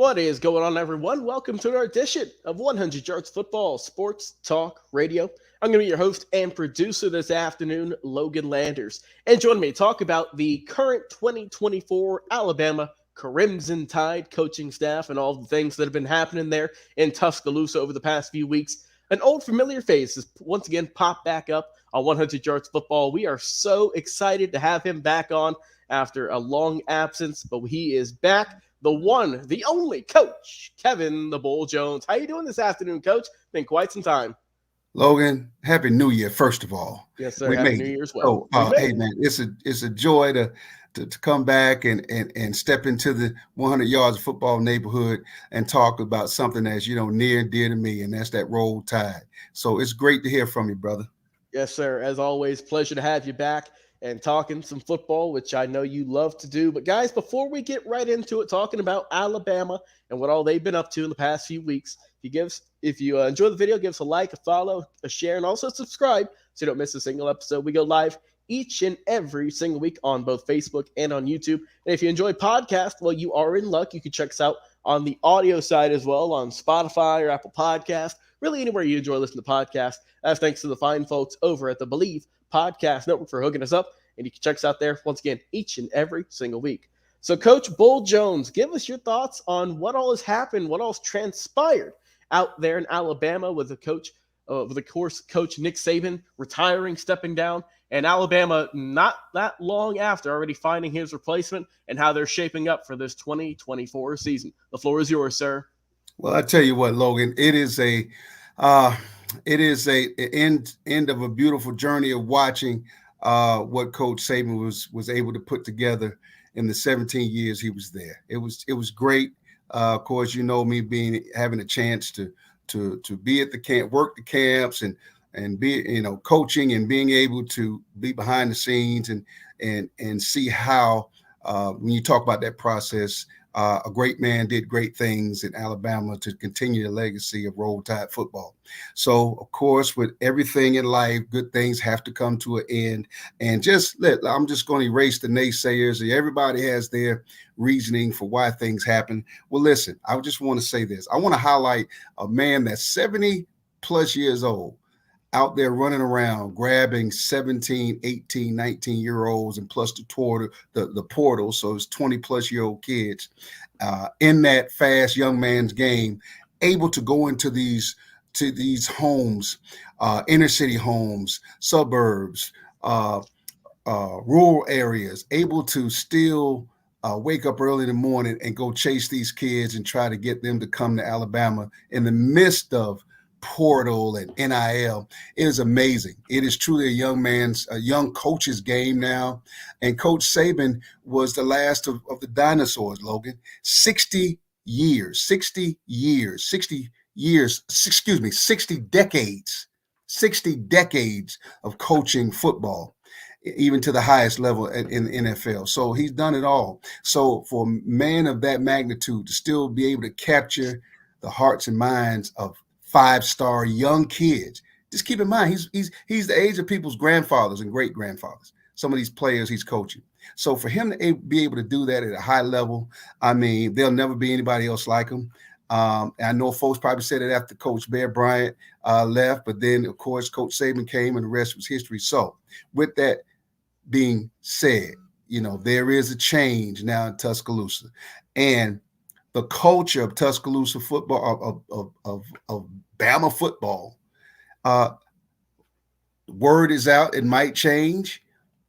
What is going on, everyone? Welcome to another edition of 100 Yards Football Sports Talk Radio. I'm going to be your host and producer this afternoon, Logan Landers. And join me to talk about the current 2024 Alabama Crimson Tide coaching staff and all the things that have been happening there in Tuscaloosa over the past few weeks. An old familiar face has once again popped back up on 100 Yards Football. We are so excited to have him back on after a long absence, but he is back. The one, the only Coach Kevin the Bull Jones. How you doing this afternoon, Coach? Been quite some time. Logan, Happy New Year, first of all. Yes, sir. We Happy made New it. Year as well. Hey man, it's a joy to come back and step into the 100 yards of football neighborhood and talk about something that's near and dear to me, and that's that Roll Tide. So it's great to hear from you, brother. Yes, sir. As always, pleasure to have you back and talking some football, which I know you love to do. But guys, before we get right into it, talking about Alabama and what all they've been up to in the past few weeks, if you enjoy the video, give us a like, a follow, a share, and also subscribe so you don't miss a single episode. We go live each and every single week on both Facebook and on YouTube. And if you enjoy podcast, well, you are in luck. You can check us out on the audio side as well on Spotify or Apple Podcast, really anywhere you enjoy listening to podcasts. That's thanks to the fine folks over at the Believe Podcast Network for hooking us up. And you can check us out there once again each and every single week. So, Coach Bull Jones, give us your thoughts on what all has happened, what all has transpired out there in Alabama with Coach Nick Saban retiring, stepping down, and Alabama not that long after already finding his replacement, and how they're shaping up for this 2024 season. The floor is yours, sir. Well, I tell you what, Logan, it is a end of a beautiful journey of watching what Coach Saban was able to put together in the 17 years he was there. It was great. Of course, me having a chance to be at the camp, work the camps, and be coaching and being able to be behind the scenes and see how when you talk about that process. A great man did great things in Alabama to continue the legacy of Roll Tide football. So, of course, with everything in life, good things have to come to an end. And I'm just going to erase the naysayers. Everybody has their reasoning for why things happen. Well, listen, I just want to say this. I want to highlight a man that's 70 plus years old, out there running around grabbing 17, 18, 19-year-olds and plus the portal, so it's 20-plus-year-old kids in that fast young man's game, able to go into these homes, inner city homes, suburbs, rural areas, able to still wake up early in the morning and go chase these kids and try to get them to come to Alabama in the midst of portal and NIL. It is amazing. It is truly a young coach's game now. And Coach Saban was the last of the dinosaurs, Logan. 60 decades of coaching football, even to the highest level in the NFL. So he's done it all. So for a man of that magnitude to still be able to capture the hearts and minds of five-star young kids. Just keep in mind, he's the age of people's grandfathers and great-grandfathers, some of these players he's coaching. So for him to be able to do that at a high level, I mean, there'll never be anybody else like him. I know folks probably said it after Coach Bear Bryant left, but then, of course, Coach Saban came and the rest was history. So with that being said, there is a change now in Tuscaloosa. And the culture of Tuscaloosa football, of Bama football, word is out, it might change.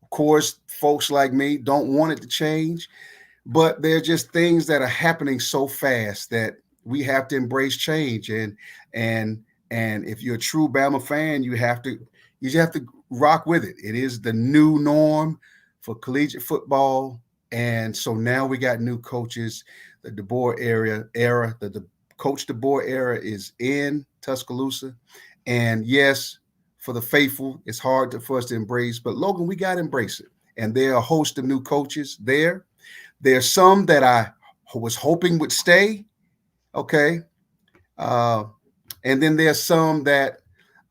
Of course, folks like me don't want it to change, but there are just things that are happening so fast that we have to embrace change. And if you're a true Bama fan, you have to rock with it. It is the new norm for collegiate football. And so now we got new coaches. The DeBoer era, the Coach DeBoer era is in Tuscaloosa. And yes, for the faithful, it's hard for us to embrace, but Logan, we got to embrace it. And there are a host of new coaches there. There's some that I was hoping would stay. Okay. And then there's some that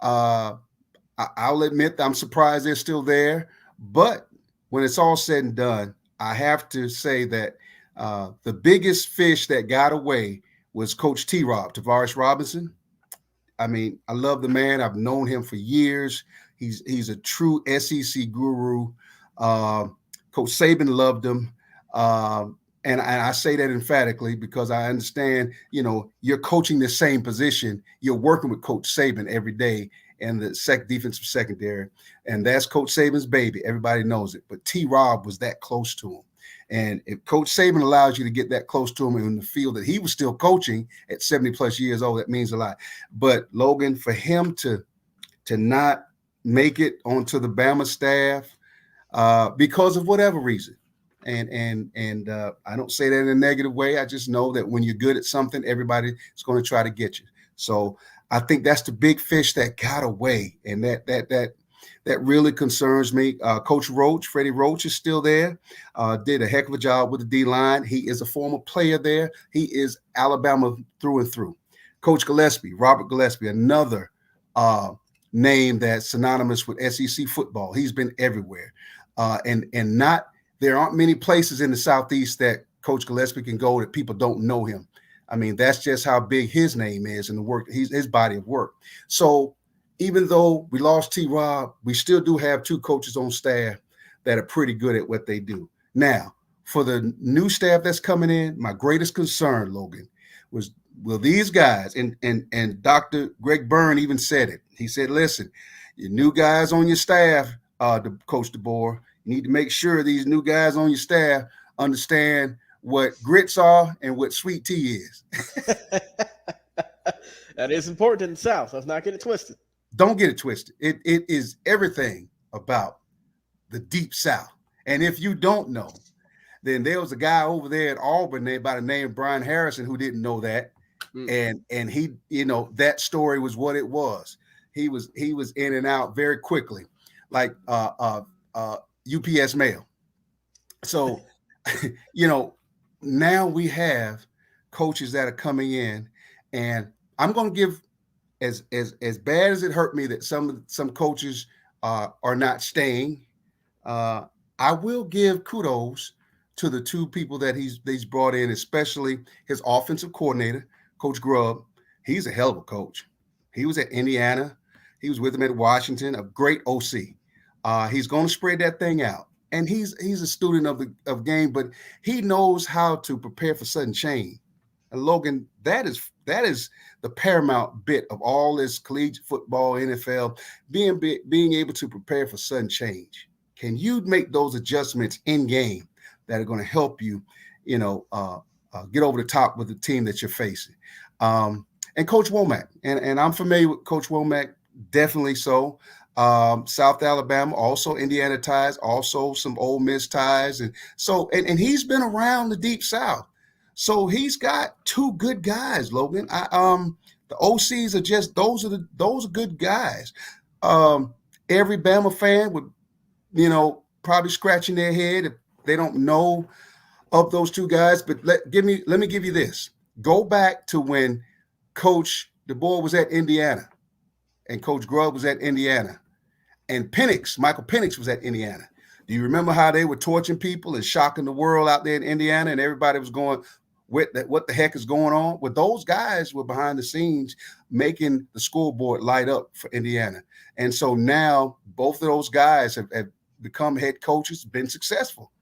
I'll admit that I'm surprised they're still there. But when it's all said and done, I have to say that The biggest fish that got away was Coach T-Rob, Tavares Robinson. I mean, I love the man. I've known him for years. He's a true SEC guru. Uh, Coach Saban loved him. And I say that emphatically because I understand, you're coaching the same position. You're working with Coach Saban every day in the defensive secondary. And that's Coach Saban's baby. Everybody knows it. But T-Rob was that close to him. And if Coach Saban allows you to get that close to him in the field that he was still coaching at 70 plus years old, that means a lot. But Logan, for him to not make it onto the Bama staff because of whatever reason, and I don't say that in a negative way. I just know that when you're good at something, everybody is going to try to get you. So I think that's the big fish that got away, and that really concerns me. Coach Roach, Freddie Roach, is still there. Did a heck of a job with the D-line. He is a former player there. He is Alabama through and through. Coach Gillespie, Robert Gillespie, another name that's synonymous with SEC football. He's been everywhere. There aren't many places in the Southeast that Coach Gillespie can go that people don't know him. I mean, that's just how big his name is and the work, his body of work. So even though we lost T-Rob, we still do have two coaches on staff that are pretty good at what they do. Now, for the new staff that's coming in, my greatest concern, Logan, was will these guys, and Dr. Greg Byrne even said it. He said, listen, your new guys on your staff, Coach DeBoer, you need to make sure these new guys on your staff understand what grits are and what sweet tea is. That is important in the South. Let's not get it twisted. Don't get it twisted. It is everything about the Deep South. And if you don't know, then there was a guy over there at Auburn by the name of Brian Harrison who didn't know that. And he, that story was what it was. He was in and out very quickly, like UPS mail. So, now we have coaches that are coming in, and I'm going to give, as bad as it hurt me that some coaches are not staying, I will give kudos to the two people that he's brought in, especially his offensive coordinator, Coach Grubb. He's a hell of a coach. He was at Indiana. He was with him at Washington, a great OC. He's going to spread that thing out. And he's a student of game, but he knows how to prepare for sudden change. And Logan, that is the paramount bit of all this collegiate football, NFL, being able to prepare for sudden change. Can you make those adjustments in game that are going to help you, get over the top with the team that you're facing? And Coach Womack, and I'm familiar with Coach Womack, definitely so. South Alabama, also Indiana ties, also some Ole Miss ties, and he's been around the Deep South, so he's got two good guys. Logan, the OCs are just those are good guys. Every Bama fan would, probably scratching their head if they don't know of those two guys. But let me give you this: go back to when Coach DeBoer was at Indiana, and Coach Grubb was at Indiana. And Michael Penix was at Indiana. Do you remember how they were torching people and shocking the world out there in Indiana? And everybody was going, what the heck is going on? Well, those guys were behind the scenes making the scoreboard light up for Indiana. And so now both of those guys have become head coaches, been successful.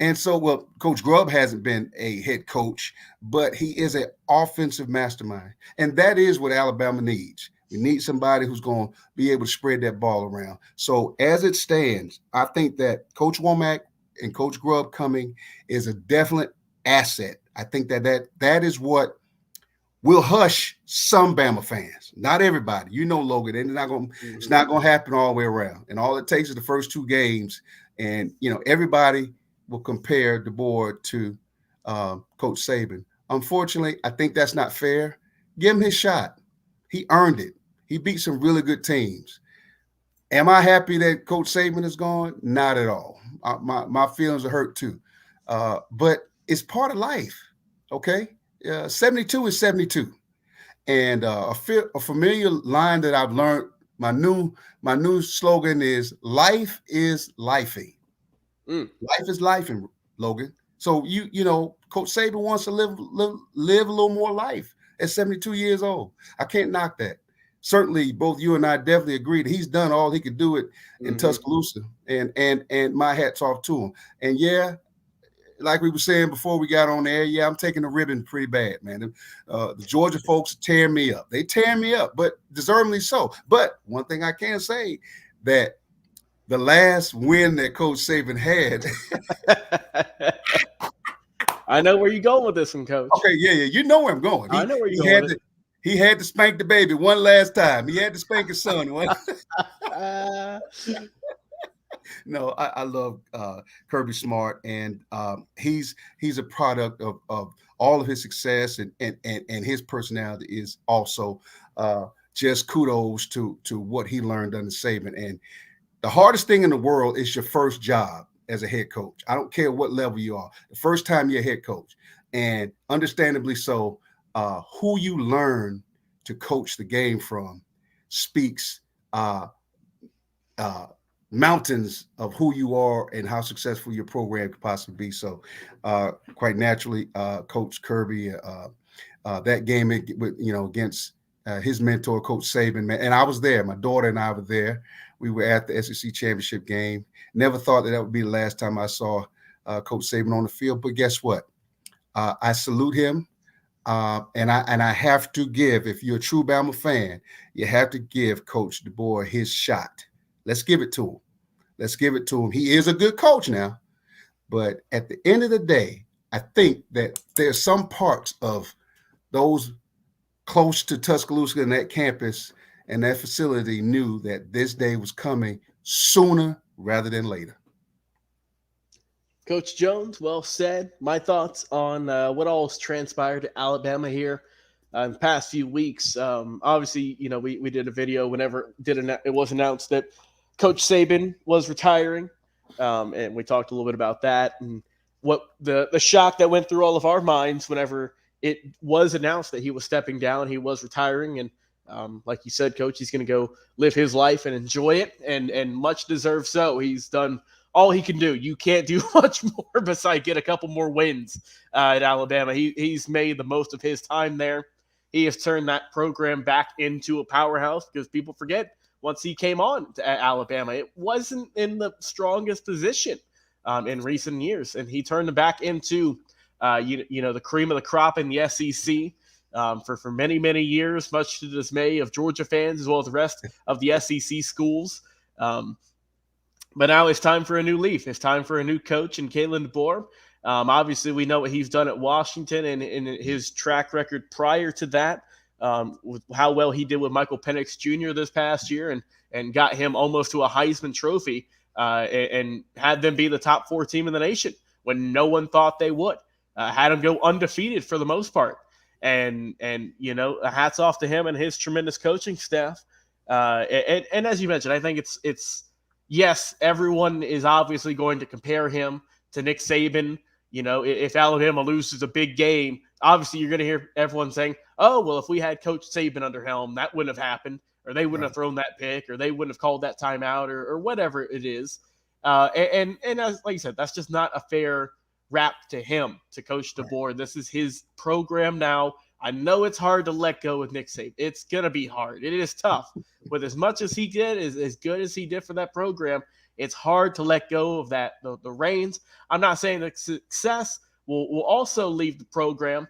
And so, Coach Grubb hasn't been a head coach, but he is an offensive mastermind. And that is what Alabama needs. We need somebody who's going to be able to spread that ball around. So as it stands, I think that Coach Womack and Coach Grubb coming is a definite asset. I think that is what will hush some Bama fans, not everybody. Logan, it's not going to happen all the way around. And all it takes is the first two games, and everybody will compare DeBoer to Coach Saban. Unfortunately, I think that's not fair. Give him his shot. He earned it. He beat some really good teams. Am I happy that Coach Saban is gone? Not at all. My feelings are hurt too. But it's part of life, okay? 72 is 72. And a familiar line that I've learned, my new slogan is life is lifing. Life is lifing, Logan. So Coach Saban wants to live a little more life at 72 years old. I can't knock that. Certainly, both you and I definitely agree that he's done all he could do it in Tuscaloosa, and my hat's off to him. And yeah, like we were saying before we got on air, yeah, I'm taking the ribbon pretty bad, man. The Georgia folks tear me up. They tear me up, but deservedly so. But one thing I can say, that the last win that Coach Saban had. I know where you're going with this one, Coach. Okay, yeah, you know where I'm going. I know where you're going with it. He had to spank the baby one last time. He had to spank his son. No, I love Kirby Smart, and he's a product of all of his success, and his personality is also just kudos to what he learned under Saban. And the hardest thing in the world is your first job as a head coach. I don't care what level you are. The first time you're a head coach, and understandably so, who you learn to coach the game from speaks mountains of who you are and how successful your program could possibly be. So quite naturally, Coach Kirby, that game against his mentor, Coach Saban, man, and I was there. My daughter and I were there. We were at the SEC championship game. Never thought that would be the last time I saw Coach Saban on the field. But guess what? I salute him. And I have to give, if you're a true Bama fan, you have to give Coach DeBoer his shot. Let's give it to him. Let's give it to him. He is a good coach now. But at the end of the day, I think that there's some parts of those close to Tuscaloosa and that campus and that facility knew that this day was coming sooner rather than later. Coach Jones, well said. My thoughts on what all has transpired at Alabama here in the past few weeks. Obviously, we did a video whenever it was announced that Coach Saban was retiring, and we talked a little bit about that and what the shock that went through all of our minds whenever it was announced that he was stepping down, he was retiring, and like you said, Coach, he's going to go live his life and enjoy it, and much deserved so. He's done all he can do. You can't do much more besides get a couple more wins at Alabama. He's made the most of his time there. He has turned that program back into a powerhouse because people forget once he came on to Alabama, it wasn't in the strongest position in recent years, and he turned it back into the cream of the crop in the SEC. For many, many years, much to the dismay of Georgia fans as well as the rest of the SEC schools. But now it's time for a new leaf. It's time for a new coach in Kalen DeBoer. Obviously, we know what he's done at Washington and his track record prior to that, with how well he did with Michael Penix Jr. this past year and got him almost to a Heisman Trophy and had them be the top 4 team in the nation when no one thought they would. Had them go undefeated for the most part. And hats off to him and his tremendous coaching staff. And as you mentioned, I think it's yes, everyone is obviously going to compare him to Nick Saban. If Alabama loses a big game, obviously you're going to hear everyone saying, oh, well, if we had Coach Saban under helm, that wouldn't have happened, or they wouldn't have thrown that pick, or they wouldn't have called that timeout, or whatever it is. And as, like you said, that's just not a fair rap to him, to Coach DeBoer. This is his program now. I know it's hard to let go with Nick Saban. It's going to be hard. It is tough. With as much as he did, as good as he did for that program, it's hard to let go of that, the reins. I'm not saying that success will also leave the program,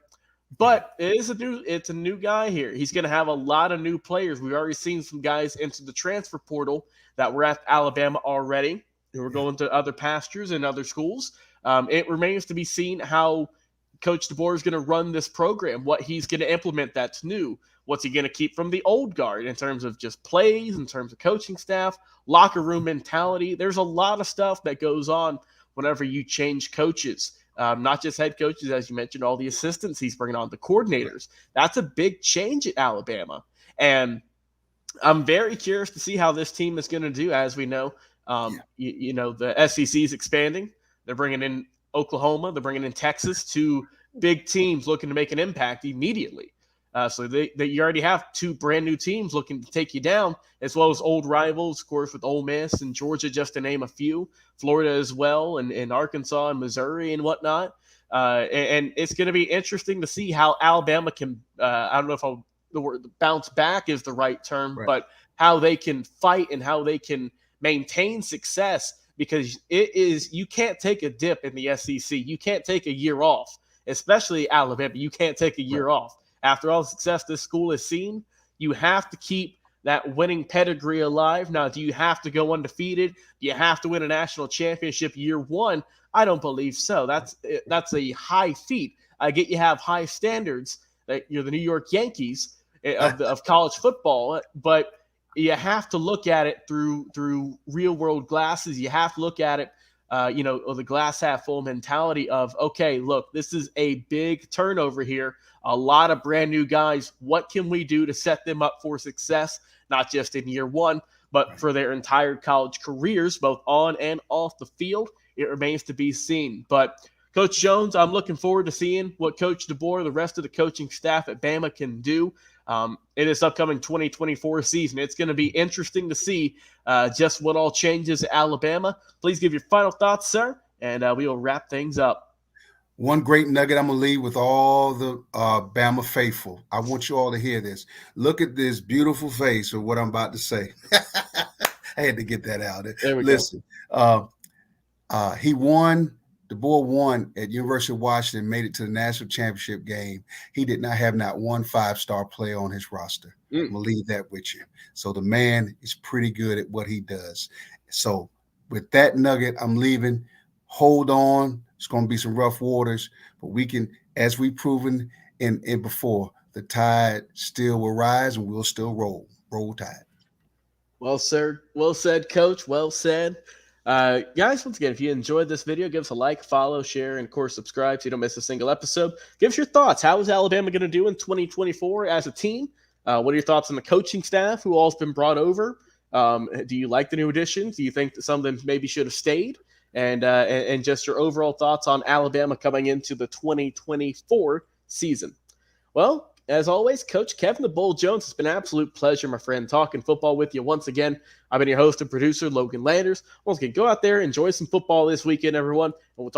but it's a new guy here. He's going to have a lot of new players. We've already seen some guys into the transfer portal that were at Alabama already, who are going to other pastures and other schools. It remains to be seen how Coach DeBoer is going to run this program, what he's going to implement that's new. What's he going to keep from the old guard in terms of just plays, in terms of coaching staff, locker room mentality? There's a lot of stuff that goes on whenever you change coaches, not just head coaches, as you mentioned, all the assistants he's bringing on, the coordinators. That's a big change at Alabama. And I'm very curious to see how this team is going to do. As we know, the SEC is expanding. They're bringing in Oklahoma. They're bringing in Texas, 2 big teams looking to make an impact immediately. So you already have 2 brand new teams looking to take you down, as well as old rivals, of course, with Ole Miss and Georgia, just to name a few, Florida as well, and Arkansas and Missouri and whatnot. And it's going to be interesting to see how Alabama can. I don't know if the word bounce back is the right term, Right. but how they can fight and how they can maintain success, because it is, you can't take a dip in the SEC. You can't take a year off, especially Alabama. You can't take a Right. year off after all the success this school has seen. You have to keep that winning pedigree alive. Now, do you have to go undefeated? Do you have to win a national championship year one? I don't believe so. That's a high feat. I get you have high standards. That you're the New York Yankees of college football, but you have to look at it through real world glasses. You have to look at it, the glass half full mentality of, okay, look, this is a big turnover here. A lot of brand new guys. What can we do to set them up for success, not just in year one, but for their entire college careers, both on and off the field? It remains to be seen. But Coach Jones, I'm looking forward to seeing what Coach DeBoer, the rest of the coaching staff at Bama can do in this upcoming 2024 season. It's going to be interesting to see just what all changes at Alabama. Please give your final thoughts, sir, and we will wrap things up. One great nugget I'm going to leave with all the Bama faithful. I want you all to hear this. Look at this beautiful face of what I'm about to say. I had to get that out. There we Listen, he won. DeBoer won at University of Washington, made it to the national championship game. He did not have not one 5-star player on his roster. I'm going to leave that with you. So the man is pretty good at what he does. So with that nugget, I'm leaving. Hold on. It's going to be some rough waters, but we can, as we've proven in before, the tide still will rise and we'll still roll tide. Well, sir. Well said, Coach. Well said. Guys, once again, if you enjoyed this video, give us a like, follow, share, and of course, subscribe so you don't miss a single episode. Give us your thoughts. How is Alabama going to do in 2024 as a team? What are your thoughts on the coaching staff, who all's been brought over? Do you like the new additions? Do you think that some of them maybe should have stayed? And just your overall thoughts on Alabama coming into the 2024 season. Well, as always, Coach Kevin the Bull Jones, it's been an absolute pleasure, my friend, talking football with you once again. I've been your host and producer, Logan Landers. Once again, go out there, enjoy some football this weekend, everyone, and we'll talk